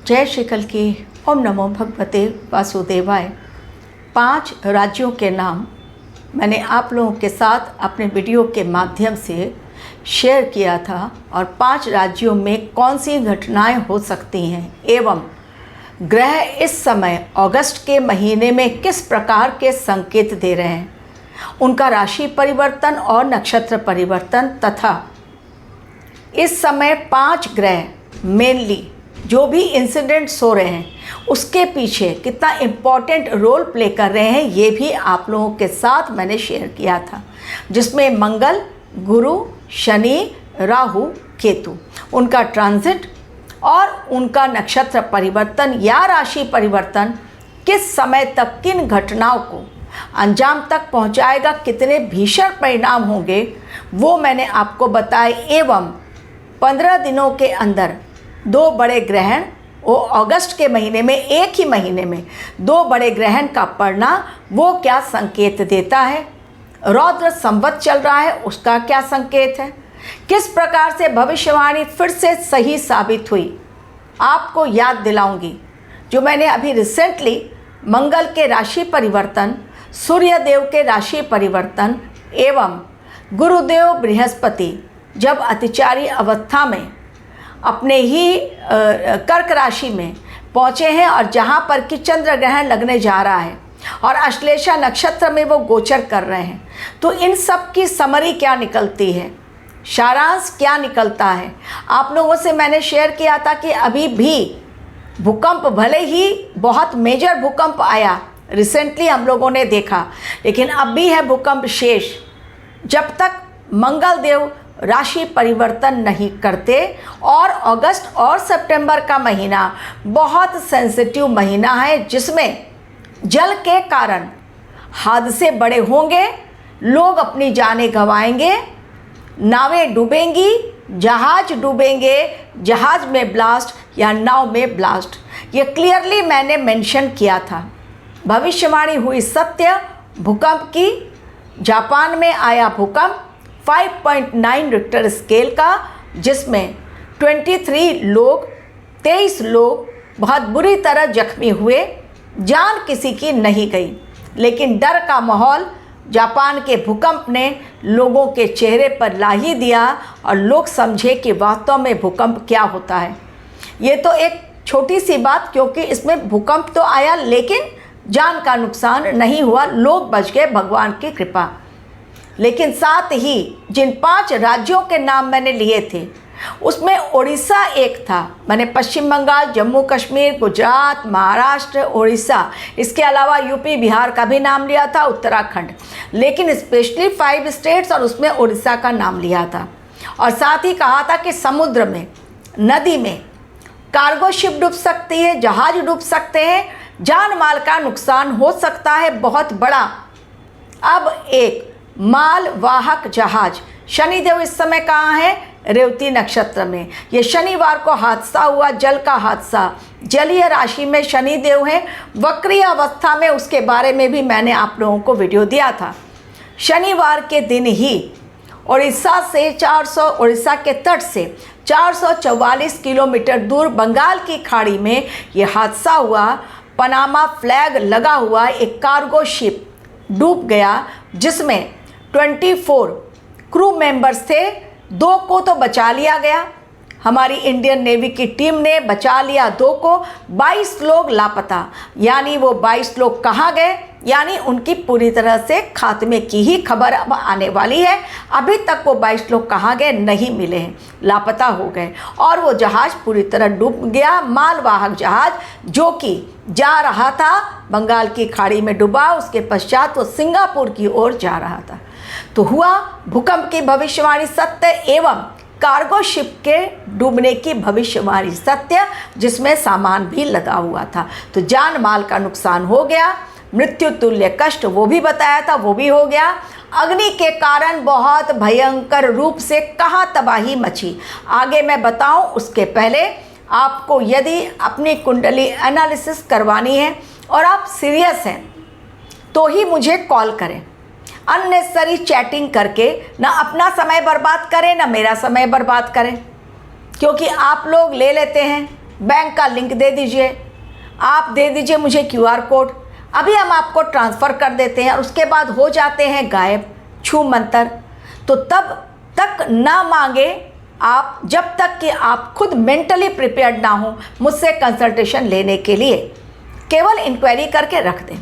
जय श्री कल की। ओम नमो भगवते वासुदेवाय। 5 राज्यों के नाम मैंने आप लोगों के साथ अपने वीडियो के माध्यम से शेयर किया था और 5 राज्यों में कौन सी घटनाएं हो सकती हैं एवं ग्रह इस समय अगस्त के महीने में किस प्रकार के संकेत दे रहे हैं, उनका राशि परिवर्तन और नक्षत्र परिवर्तन तथा इस समय 5 ग्रह मेनली जो भी इंसिडेंट्स हो रहे हैं उसके पीछे कितना इम्पॉर्टेंट रोल प्ले कर रहे हैं, ये भी आप लोगों के साथ मैंने शेयर किया था, जिसमें मंगल, गुरु, शनि, राहु, केतु, उनका ट्रांजिट और उनका नक्षत्र परिवर्तन या राशि परिवर्तन किस समय तक किन घटनाओं को अंजाम तक पहुंचाएगा, कितने भीषण परिणाम होंगे वो मैंने आपको बताए। एवं 15 दिनों के अंदर 2 बड़े ग्रहण, वो अगस्त के महीने में एक ही महीने में 2 बड़े ग्रहण का पड़ना वो क्या संकेत देता है, रौद्र संवत चल रहा है उसका क्या संकेत है, किस प्रकार से भविष्यवाणी फिर से सही साबित हुई, आपको याद दिलाऊंगी। जो मैंने अभी रिसेंटली मंगल के राशि परिवर्तन, सूर्य देव के राशि परिवर्तन एवं गुरुदेव बृहस्पति जब अतिचारी अवस्था में अपने ही कर्क राशि में पहुँचे हैं और जहाँ पर कि चंद्र ग्रहण लगने जा रहा है और अश्लेषा नक्षत्र में वो गोचर कर रहे हैं, तो इन सब की समरी क्या निकलती है, सारांश क्या निकलता है। आप लोगों से मैंने शेयर किया था कि अभी भी भूकंप, भले ही बहुत मेजर भूकंप आया रिसेंटली हम लोगों ने देखा, लेकिन अब भी है भूकंप शेष। जब तक मंगल देव राशि परिवर्तन नहीं करते और अगस्त और सितंबर का महीना बहुत सेंसिटिव महीना है, जिसमें जल के कारण हादसे बड़े होंगे, लोग अपनी जानें गंवाएंगे, नावें डूबेंगी, जहाज डूबेंगे, जहाज में ब्लास्ट या नाव में ब्लास्ट। ये क्लियरली मैंने मेंशन किया था। भविष्यवाणी हुई सत्य। भूकंप की, जापान में आया भूकंप 5.9 रिक्टर स्केल का, जिसमें 23 लोग 23 लोग बहुत बुरी तरह जख्मी हुए, जान किसी की नहीं गई, लेकिन डर का माहौल जापान के भूकंप ने लोगों के चेहरे पर ला ही दिया और लोग समझे कि वास्तव में भूकंप क्या होता है। ये तो एक छोटी सी बात, क्योंकि इसमें भूकंप तो आया लेकिन जान का नुकसान नहीं हुआ, लोग बच गए, भगवान की कृपा। लेकिन साथ ही जिन 5 राज्यों के नाम मैंने लिए थे उसमें उड़ीसा एक था। मैंने पश्चिम बंगाल, जम्मू कश्मीर, गुजरात, महाराष्ट्र, उड़ीसा, इसके अलावा यूपी, बिहार का भी नाम लिया था, उत्तराखंड, लेकिन स्पेशली 5 स्टेट्स और उसमें उड़ीसा का नाम लिया था। और साथ ही कहा था कि समुद्र में, नदी में कार्गो शिप डूब सकती है, जहाज डूब सकते हैं, जान माल का नुकसान हो सकता है बहुत बड़ा। अब एक माल वाहक जहाज, शनिदेव इस समय कहाँ है, रेवती नक्षत्र में। ये शनिवार को हादसा हुआ, जल का हादसा, जलीय राशि में शनिदेव हैं, वक्रीय अवस्था में, उसके बारे में भी मैंने आप लोगों को वीडियो दिया था। शनिवार के दिन ही उड़ीसा के तट से 444 किलोमीटर दूर बंगाल की खाड़ी में ये हादसा हुआ। पनामा फ्लैग लगा हुआ एक कार्गो शिप डूब गया, जिसमें 24 क्रू मेंबर्स थे। 2 को तो बचा लिया गया, हमारी इंडियन नेवी की टीम ने बचा लिया 2 को। 22 लोग लापता, यानी वो 22 लोग कहाँ गए, यानी उनकी पूरी तरह से खात्मे की ही खबर अब आने वाली है। अभी तक वो 22 लोग कहाँ गए नहीं मिले हैं, लापता हो गए। और वो जहाज़ पूरी तरह डूब गया, मालवाहक जहाज़ जो कि जा रहा था बंगाल की खाड़ी में डूबा, उसके पश्चात वो सिंगापुर की ओर जा रहा था। तो हुआ भूकंप की भविष्यवाणी सत्य एवं कार्गो शिप के डूबने की भविष्यवाणी सत्य, जिसमें सामान भी लदा हुआ था। तो जान माल का नुकसान हो गया, मृत्यु तुल्य कष्ट वो भी बताया था, वो भी हो गया। अग्नि के कारण बहुत भयंकर रूप से कहाँ तबाही मची, आगे मैं बताऊं उसके पहले आपको यदि अपनी कुंडली एनालिसिस करवानी है और आप सीरियस हैं तो ही मुझे कॉल करें। अननेसेसरी चैटिंग करके ना अपना समय बर्बाद करें, ना मेरा समय बर्बाद करें, क्योंकि आप लोग ले लेते हैं बैंक का लिंक दे दीजिए, आप दे दीजिए मुझे QR कोड, अभी हम आपको ट्रांसफ़र कर देते हैं, और उसके बाद हो जाते हैं गायब, छू मंतर। तो तब तक ना मांगे आप जब तक कि आप खुद मेंटली प्रिपेयर्ड ना हो मुझसे कंसल्टेशन लेने के लिए। केवल इंक्वायरी करके रख दें,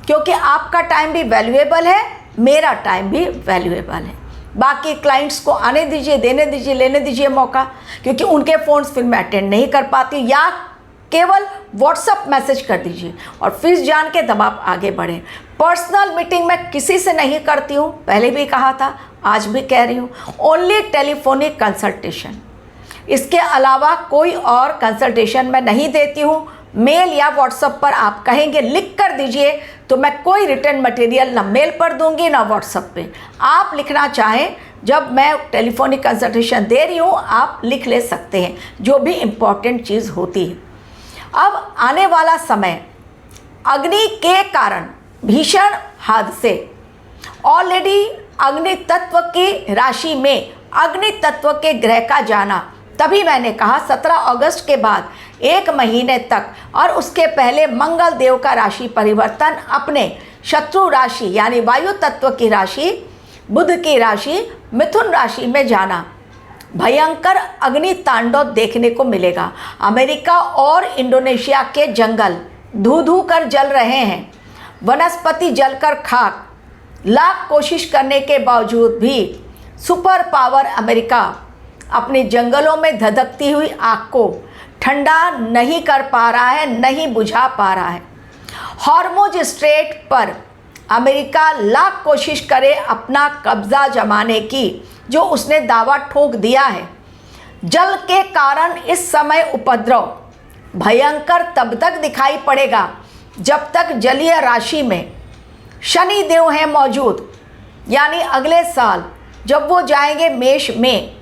क्योंकि आपका टाइम भी वैल्यूएबल है, मेरा टाइम भी वैल्यूएबल है। बाकी क्लाइंट्स को आने दीजिए, देने दीजिए, लेने दीजिए मौका, क्योंकि उनके फ़ोन्स फिर मैं अटेंड नहीं कर पाती, या केवल व्हाट्सअप मैसेज कर दीजिए और फीस जान के तब आप आगे बढ़ें। पर्सनल मीटिंग मैं किसी से नहीं करती हूँ, पहले भी कहा था, आज भी कह रही हूँ, ओनली टेलीफोनिक कंसल्टेशन। इसके अलावा कोई और कंसल्टेशन मैं नहीं देती हूँ। मेल या व्हाट्सएप पर आप कहेंगे लिख कर दीजिए, तो मैं कोई रिटर्न मटेरियल ना मेल पर दूंगी ना व्हाट्सएप पे। आप लिखना चाहें, जब मैं टेलीफोनिक कंसल्टेशन दे रही हूँ आप लिख ले सकते हैं, जो भी इम्पॉर्टेंट चीज़ होती है। अब आने वाला समय अग्नि के कारण भीषण हादसे, ऑलरेडी अग्नि तत्व की राशि में अग्नि तत्व के ग्रह का जाना, तभी मैंने कहा 17 अगस्त के बाद 1 महीने तक, और उसके पहले मंगल देव का राशि परिवर्तन अपने शत्रु राशि यानी वायु तत्व की राशि बुध की राशि मिथुन राशि में जाना, भयंकर अग्नि तांडव देखने को मिलेगा। अमेरिका और इंडोनेशिया के जंगल धू धू कर जल रहे हैं, वनस्पति जलकर खाक। लाख कोशिश करने के बावजूद भी सुपर पावर अमेरिका अपने जंगलों में धधकती हुई आग को ठंडा नहीं कर पा रहा है, नहीं बुझा पा रहा है। हॉर्मुज स्ट्रेट पर अमेरिका लाख कोशिश करे अपना कब्जा जमाने की, जो उसने दावा ठोक दिया है। जल के कारण इस समय उपद्रव भयंकर तब तक दिखाई पड़ेगा जब तक जलीय राशि में शनि देव हैं मौजूद, यानी अगले साल जब वो जाएंगे मेष में,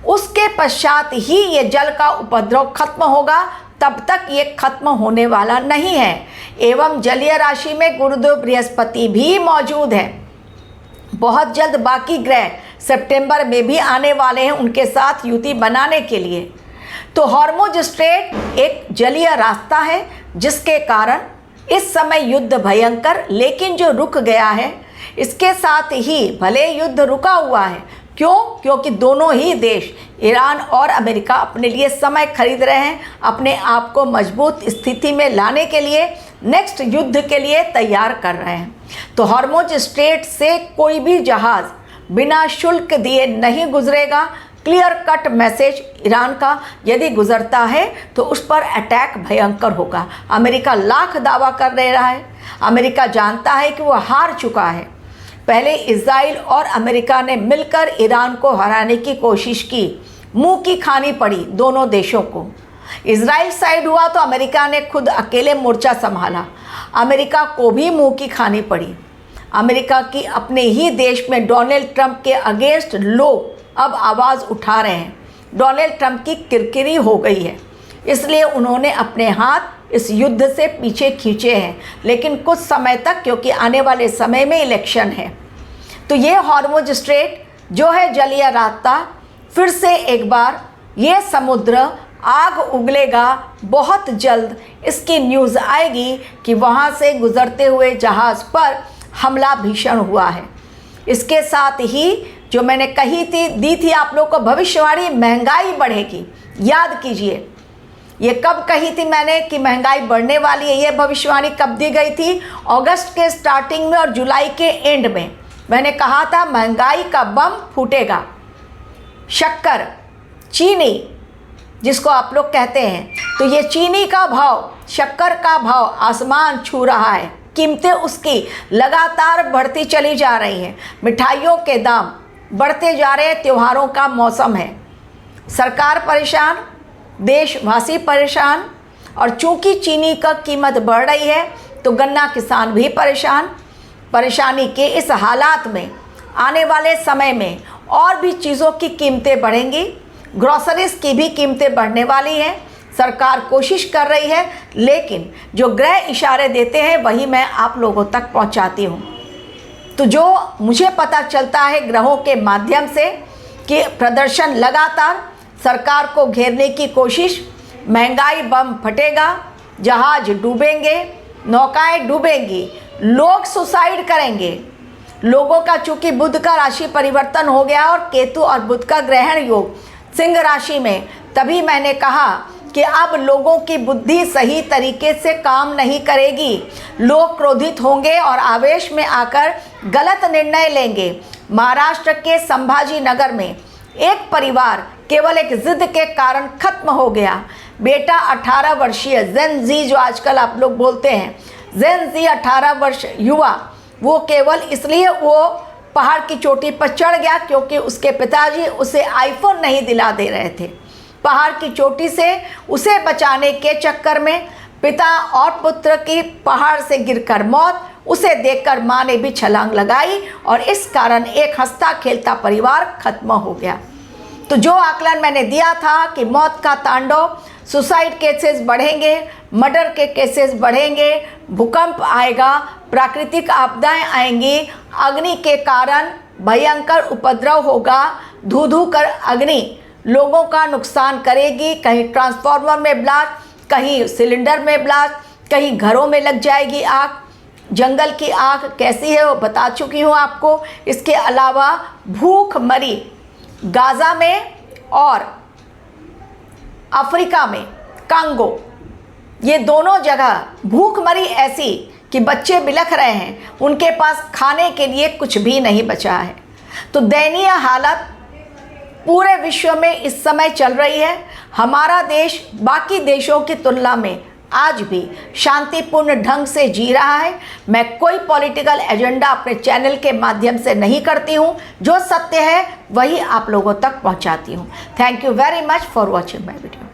उसके पश्चात ही ये जल का उपद्रव खत्म होगा, तब तक ये खत्म होने वाला नहीं है। एवं जलीय राशि में गुरुदेव बृहस्पति भी मौजूद है। बहुत जल्द बाकी ग्रह सितंबर में भी आने वाले हैं उनके साथ युति बनाने के लिए। तो हॉर्मुज स्ट्रेट एक जलीय रास्ता है, जिसके कारण इस समय युद्ध भयंकर, लेकिन जो रुक गया है, इसके साथ ही भले युद्ध रुका हुआ है, क्यों? क्योंकि दोनों ही देश ईरान और अमेरिका अपने लिए समय खरीद रहे हैं, अपने आप को मजबूत स्थिति में लाने के लिए, नेक्स्ट युद्ध के लिए तैयार कर रहे हैं। तो हॉर्मुज स्ट्रेट से कोई भी जहाज़ बिना शुल्क दिए नहीं गुजरेगा। क्लियर कट मैसेज ईरान का, यदि गुजरता है तो उस पर अटैक भयंकर होगा। अमेरिका लाख दावा कर दे रहा है, अमेरिका जानता है कि वो हार चुका है। पहले इजराइल और अमेरिका ने मिलकर ईरान को हराने की कोशिश की, मुंह की खानी पड़ी दोनों देशों को। इजराइल साइड हुआ तो अमेरिका ने खुद अकेले मोर्चा संभाला, अमेरिका को भी मुंह की खानी पड़ी। अमेरिका की अपने ही देश में डोनाल्ड ट्रंप के अगेंस्ट लोग अब आवाज़ उठा रहे हैं। डोनाल्ड ट्रंप की किरकिरी हो गई है, इसलिए उन्होंने अपने हाथ इस युद्ध से पीछे खींचे हैं, लेकिन कुछ समय तक, क्योंकि आने वाले समय में इलेक्शन है। तो ये हॉर्मुज स्ट्रेट जो है जलीय रास्ता, फिर से एक बार ये समुद्र आग उगलेगा। बहुत जल्द इसकी न्यूज़ आएगी कि वहाँ से गुजरते हुए जहाज़ पर हमला भीषण हुआ है। इसके साथ ही जो मैंने दी थी आप लोग को भविष्यवाणी, महंगाई बढ़ेगी। याद कीजिए, ये कब कही थी मैंने कि महंगाई बढ़ने वाली है? ये भविष्यवाणी कब दी गई थी? अगस्त के स्टार्टिंग में और जुलाई के एंड में मैंने कहा था महंगाई का बम फूटेगा। शक्कर, चीनी जिसको आप लोग कहते हैं, तो ये चीनी का भाव, शक्कर का भाव आसमान छू रहा है। कीमतें उसकी लगातार बढ़ती चली जा रही हैं। मिठाइयों के दाम बढ़ते जा रहे हैं। त्योहारों का मौसम है, सरकार परेशान, देशवासी परेशान, और चूंकि चीनी का कीमत बढ़ रही है तो गन्ना किसान भी परेशान। परेशानी के इस हालात में आने वाले समय में और भी चीज़ों की कीमतें बढ़ेंगी। ग्रोसरीज की भी कीमतें बढ़ने वाली हैं। सरकार कोशिश कर रही है, लेकिन जो ग्रह इशारे देते हैं वही मैं आप लोगों तक पहुंचाती हूं। तो जो मुझे पता चलता है ग्रहों के माध्यम से कि प्रदर्शन लगातार, सरकार को घेरने की कोशिश, महंगाई बम फटेगा, जहाज डूबेंगे, नौकाएं डूबेंगी, लोग सुसाइड करेंगे। लोगों का चूंकि बुध का राशि परिवर्तन हो गया और केतु और बुध का ग्रहण योग सिंह राशि में, तभी मैंने कहा कि अब लोगों की बुद्धि सही तरीके से काम नहीं करेगी। लोग क्रोधित होंगे और आवेश में आकर गलत निर्णय लेंगे। महाराष्ट्र के संभाजी नगर में एक परिवार केवल एक जिद के कारण खत्म हो गया। बेटा 18 वर्षीय जेन जी, जो आजकल आप लोग बोलते हैं जेन जी, 18 वर्ष युवा, वो केवल इसलिए वो पहाड़ की चोटी पर चढ़ गया क्योंकि उसके पिताजी उसे आईफोन नहीं दिला दे रहे थे। पहाड़ की चोटी से उसे बचाने के चक्कर में पिता और पुत्र की पहाड़ से गिरकर मौत, उसे देखकर माँ ने भी छलांग लगाई और इस कारण एक हंसता खेलता परिवार खत्म हो गया। तो जो आकलन मैंने दिया था कि मौत का तांडव, सुसाइड केसेस बढ़ेंगे, मर्डर के केसेस बढ़ेंगे, भूकंप आएगा, प्राकृतिक आपदाएं आएंगी, अग्नि के कारण भयंकर उपद्रव होगा, धू धू कर अग्नि लोगों का नुकसान करेगी। कहीं ट्रांसफार्मर में ब्लास्ट, कहीं सिलेंडर में ब्लास्ट, कहीं घरों में लग जाएगी आग। जंगल की आग कैसी है वो बता चुकी हूँ आपको। इसके अलावा भूखमरी गाज़ा में और अफ्रीका में कांगो, ये दोनों जगह भूखमरी ऐसी कि बच्चे बिलख रहे हैं, उनके पास खाने के लिए कुछ भी नहीं बचा है। तो दयनीय हालत पूरे विश्व में इस समय चल रही है। हमारा देश बाकी देशों की तुलना में आज भी शांतिपूर्ण ढंग से जी रहा है। मैं कोई पॉलिटिकल एजेंडा अपने चैनल के माध्यम से नहीं करती हूँ, जो सत्य है वही आप लोगों तक पहुँचाती हूँ। Thank you very much for watching my video.